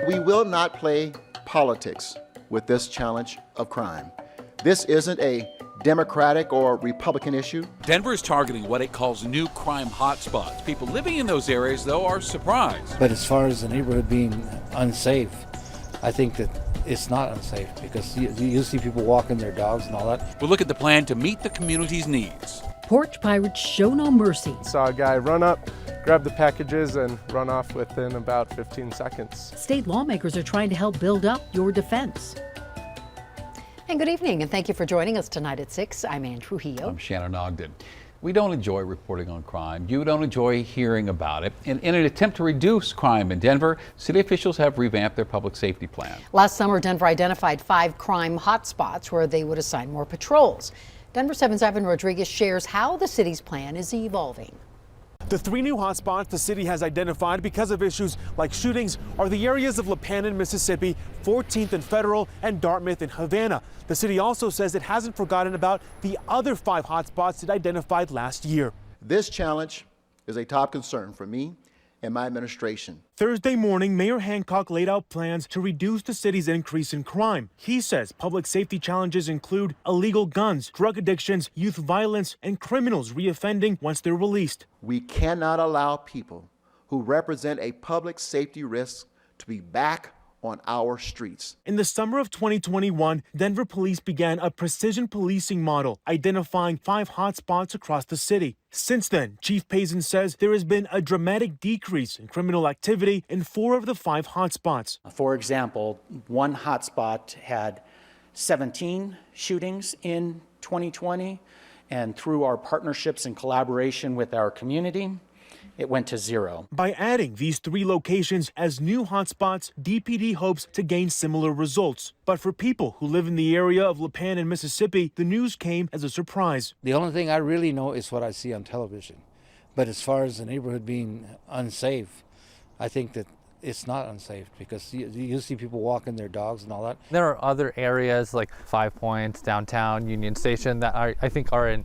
We will not play politics with this challenge of crime. This isn't a Democratic or Republican issue. Denver is targeting what it calls new crime hotspots. People living in those areas, though, are surprised. But as far as the neighborhood being unsafe, I think that it's not unsafe because you see people walking their dogs and all that. We'll look at the plan to meet the community's needs. Porch pirates show no mercy. Saw a guy run up, grab the packages, and run off within about 15 seconds. State lawmakers are trying to help build up your defense. And good evening, and thank you for joining us tonight at 6. I'm Ann Trujillo. I'm Shannon Ogden. We don't enjoy reporting on crime. You don't enjoy hearing about it. And in an attempt to reduce crime in Denver, city officials have revamped their public safety plan. Last summer, Denver identified 5 crime hotspots where they would assign more patrols. Denver 7's Ivan Rodriguez shares how the city's plan is evolving. The 3 new hotspots the city has identified because of issues like shootings are the areas of Lipan, Mississippi, 14th and Federal, and Dartmouth and Havana. The city also says it hasn't forgotten about the other 5 hotspots it identified last year. This challenge is a top concern for me and my administration. Thursday morning, Mayor Hancock laid out plans to reduce the city's increase in crime. He says public safety challenges include illegal guns, drug addictions, youth violence, and criminals reoffending once they're released. We cannot allow people who represent a public safety risk to be back on our streets. In the summer of 2021, Denver police began a precision policing model, identifying 5 hotspots across the city. Since then, Chief Payson says there has been a dramatic decrease in criminal activity in 4 of the 5 hotspots. For example, one hotspot had 17 shootings in 2020, and through our partnerships and collaboration with our community, it went to 0. By adding these 3 locations as new hotspots, DPD hopes to gain similar results. But for people who live in the area of Lipan and Mississippi, the news came as a surprise. The only thing I really know is what I see on television. But as far as the neighborhood being unsafe, I think that it's not unsafe because you see people walking their dogs and all that. There are other areas like 5 Points, downtown, Union Station that I think are in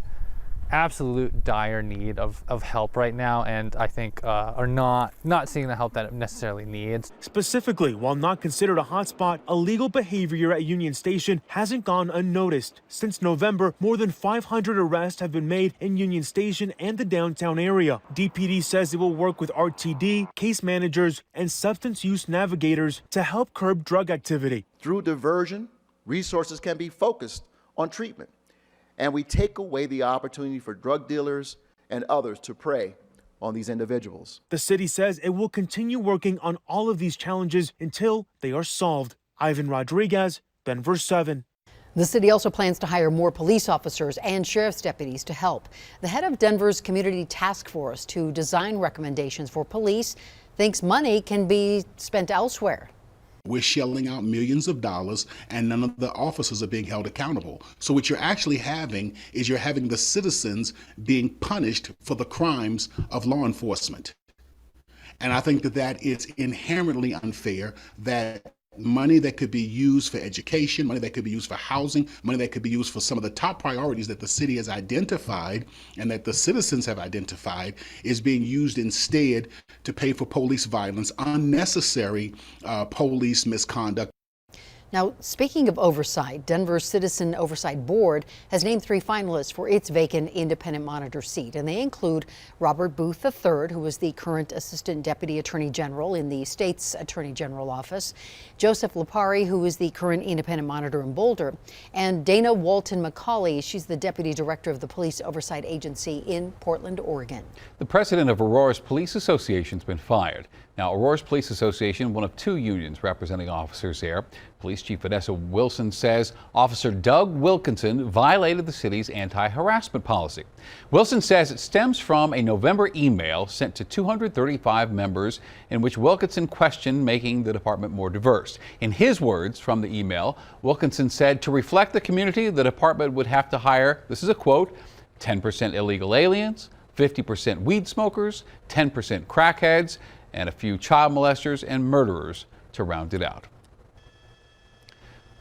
absolute dire need of help right now, and I think are not seeing the help that it necessarily needs. Specifically, while not considered a hotspot, illegal behavior at Union Station hasn't gone unnoticed. Since November, more than 500 arrests have been made in Union Station and the downtown area. DPD says it will work with RTD, case managers, and substance use navigators to help curb drug activity. Through diversion, resources can be focused on treatment, and we take away the opportunity for drug dealers and others to prey on these individuals. The city says it will continue working on all of these challenges until they are solved. Ivan Rodriguez, Denver 7. The city also plans to hire more police officers and sheriff's deputies to help. The head of Denver's Community Task Force to design recommendations for police thinks money can be spent elsewhere. We're shelling out millions of dollars and none of the officers are being held accountable. So what you're actually having is you're having the citizens being punished for the crimes of law enforcement. And I think that that is inherently unfair, that money that could be used for education, money that could be used for housing, money that could be used for some of the top priorities that the city has identified and that the citizens have identified is being used instead to pay for police violence, unnecessary police misconduct. Now, speaking of oversight, Denver's Citizen Oversight Board has named 3 finalists for its vacant independent monitor seat, and they include Robert Booth III, who is the current Assistant Deputy Attorney General in the state's Attorney General office, Joseph Lipari, who is the current independent monitor in Boulder, and Dana Walton McCauley. She's the Deputy Director of the Police Oversight Agency in Portland, Oregon. The president of Aurora's Police Association has been fired. Now, Aurora's Police Association, one of 2 unions representing officers there. Police Chief Vanessa Wilson says Officer Doug Wilkinson violated the city's anti-harassment policy. Wilson says it stems from a November email sent to 235 members in which Wilkinson questioned making the department more diverse. In his words from the email, Wilkinson said to reflect the community, the department would have to hire, this is a quote, 10% illegal aliens, 50% weed smokers, 10% crackheads, and a few child molesters and murderers to round it out.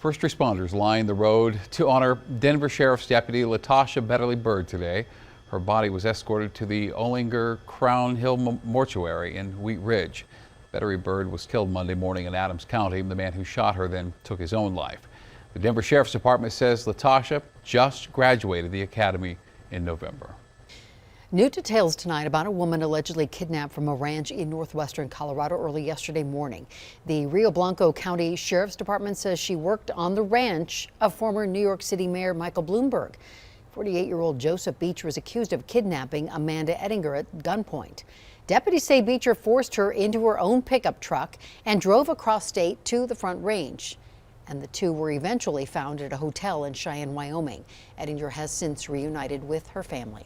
First responders lined the road to honor Denver Sheriff's Deputy Latasha Betterly Bird today. Her body was escorted to the Olinger Crown Hill Mortuary in Wheat Ridge. Bettery Bird was killed Monday morning in Adams County. The man who shot her then took his own life. The Denver Sheriff's Department says Latasha just graduated the academy in November. New details tonight about a woman allegedly kidnapped from a ranch in northwestern Colorado early yesterday morning. The Rio Blanco County Sheriff's Department says she worked on the ranch of former New York City Mayor Michael Bloomberg. 48-year-old Joseph Beecher is accused of kidnapping Amanda Ettinger at gunpoint. Deputies say Beecher forced her into her own pickup truck and drove across state to the Front Range. And the two were eventually found at a hotel in Cheyenne, Wyoming. Ettinger has since reunited with her family.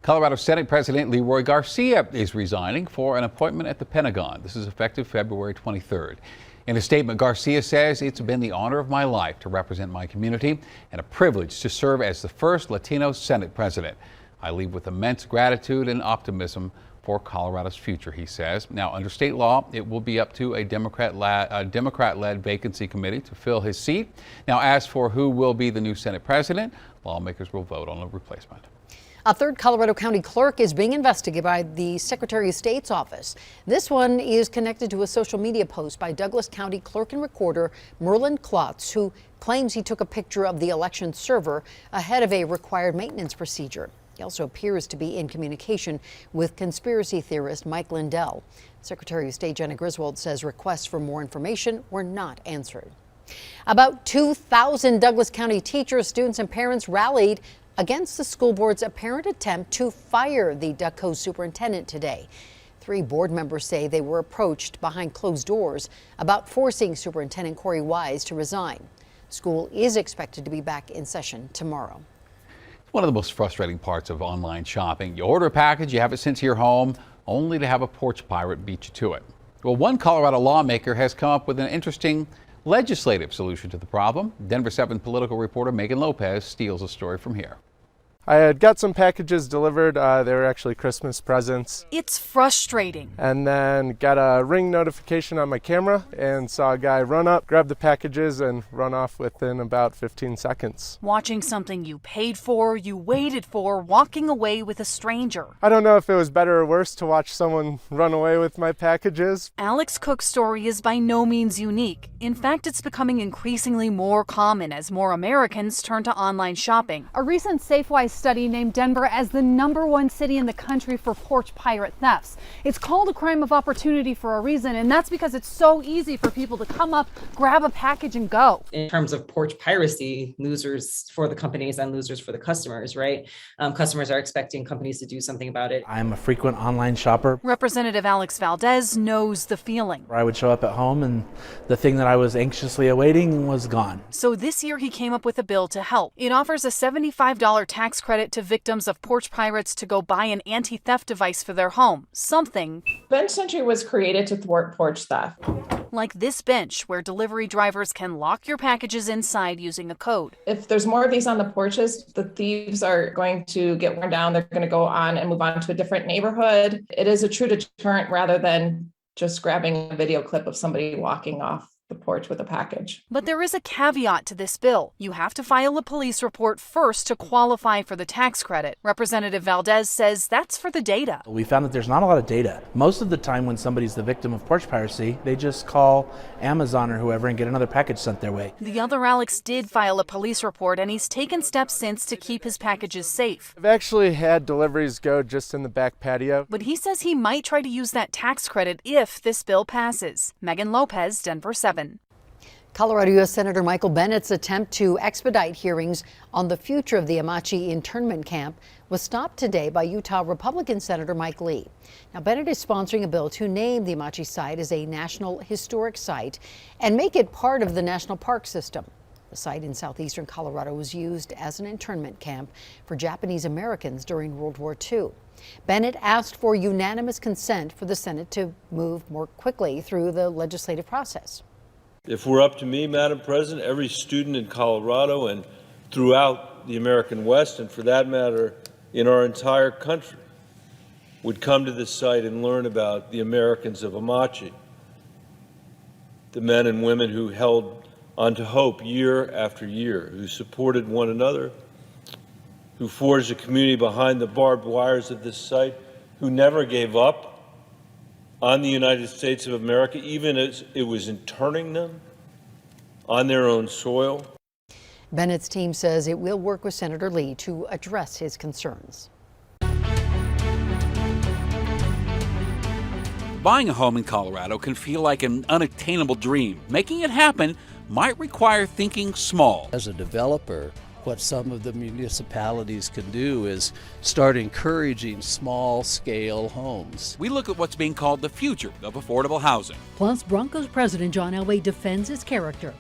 Colorado Senate President Leroy Garcia is resigning for an appointment at the Pentagon. This is effective February 23rd. In a statement, Garcia says, "It's been the honor of my life to represent my community and a privilege to serve as the first Latino Senate president. I leave with immense gratitude and optimism for Colorado's future," he says. Now, under state law, it will be up to a Democrat-led vacancy committee to fill his seat. Now, as for who will be the new Senate president, lawmakers will vote on a replacement. A third Colorado County clerk is being investigated by the Secretary of State's office. This one is connected to a social media post by Douglas County clerk and recorder Merlin Klotz, who claims he took a picture of the election server ahead of a required maintenance procedure. He also appears to be in communication with conspiracy theorist Mike Lindell. Secretary of State Jenna Griswold says requests for more information were not answered. About 2,000 Douglas County teachers, students, and parents rallied against the school board's apparent attempt to fire the Duck superintendent today. 3 board members say they were approached behind closed doors about forcing Superintendent Corey Wise to resign. School is expected to be back in session tomorrow. One of the most frustrating parts of online shopping. You order a package, you have it sent to your home, only to have a porch pirate beat you to it. Well, one Colorado lawmaker has come up with an interesting legislative solution to the problem. Denver 7 political reporter Megan Lopez steals a story from here. I had got some packages delivered. They were actually Christmas presents. It's frustrating. And then got a ring notification on my camera and saw a guy run up, grab the packages, and run off within about 15 seconds. Watching something you paid for, you waited for, walking away with a stranger. I don't know if it was better or worse to watch someone run away with my packages. Alex Cook's story is by no means unique. In fact, it's becoming increasingly more common as more Americans turn to online shopping. A recent Safeway study named Denver as the #1 city in the country for porch pirate thefts. It's called a crime of opportunity for a reason, and that's because it's so easy for people to come up, grab a package, and go. In terms of porch piracy, losers for the companies and losers for the customers, right? Customers are expecting companies to do something about it. I'm a frequent online shopper. Representative Alex Valdez knows the feeling. I would show up at home and the thing that I was anxiously awaiting was gone. So this year he came up with a bill to help. It offers a $75 tax credit to victims of porch pirates to go buy an anti-theft device for their home. Something Bench Sentry was created to thwart porch theft. Like this bench, where delivery drivers can lock your packages inside using a code. If there's more of these on the porches, the thieves are going to get worn down. They're going to go on and move on to a different neighborhood. It is a true deterrent rather than just grabbing a video clip of somebody walking off the porch with a package. But there is a caveat to this bill. You have to file a police report first to qualify for the tax credit. Representative Valdez says that's for the data. We found that there's not a lot of data. Most of the time when somebody's the victim of porch piracy, they just call Amazon or whoever and get another package sent their way. The other Alex did file a police report, and he's taken steps since to keep his packages safe. I've actually had deliveries go just in the back patio. But he says he might try to use that tax credit if this bill passes. Megan Lopez, Denver 7. Colorado U.S. Senator Michael Bennett's attempt to expedite hearings on the future of the Amachi internment camp was stopped today by Utah Republican Senator Mike Lee. Now, Bennett is sponsoring a bill to name the Amachi site as a National Historic Site and make it part of the National Park System. The site in southeastern Colorado was used as an internment camp for Japanese Americans during World War II. Bennett asked for unanimous consent for the Senate to move more quickly through the legislative process. If we're up to me, Madam President, every student in Colorado and throughout the American West, and for that matter, in our entire country, would come to this site and learn about the Americans of Amachi, the men and women who held onto hope year after year, who supported one another, who forged a community behind the barbed wires of this site, who never gave up, on the United States of America, even as it was interring them on their own soil. Bennett's team says it will work with Senator Lee to address his concerns. Buying a home in Colorado can feel like an unattainable dream. Making it happen might require thinking small. As a developer, what some of the municipalities can do is start encouraging small-scale homes. We look at what's being called the future of affordable housing. Plus, Broncos president John Elway defends his character.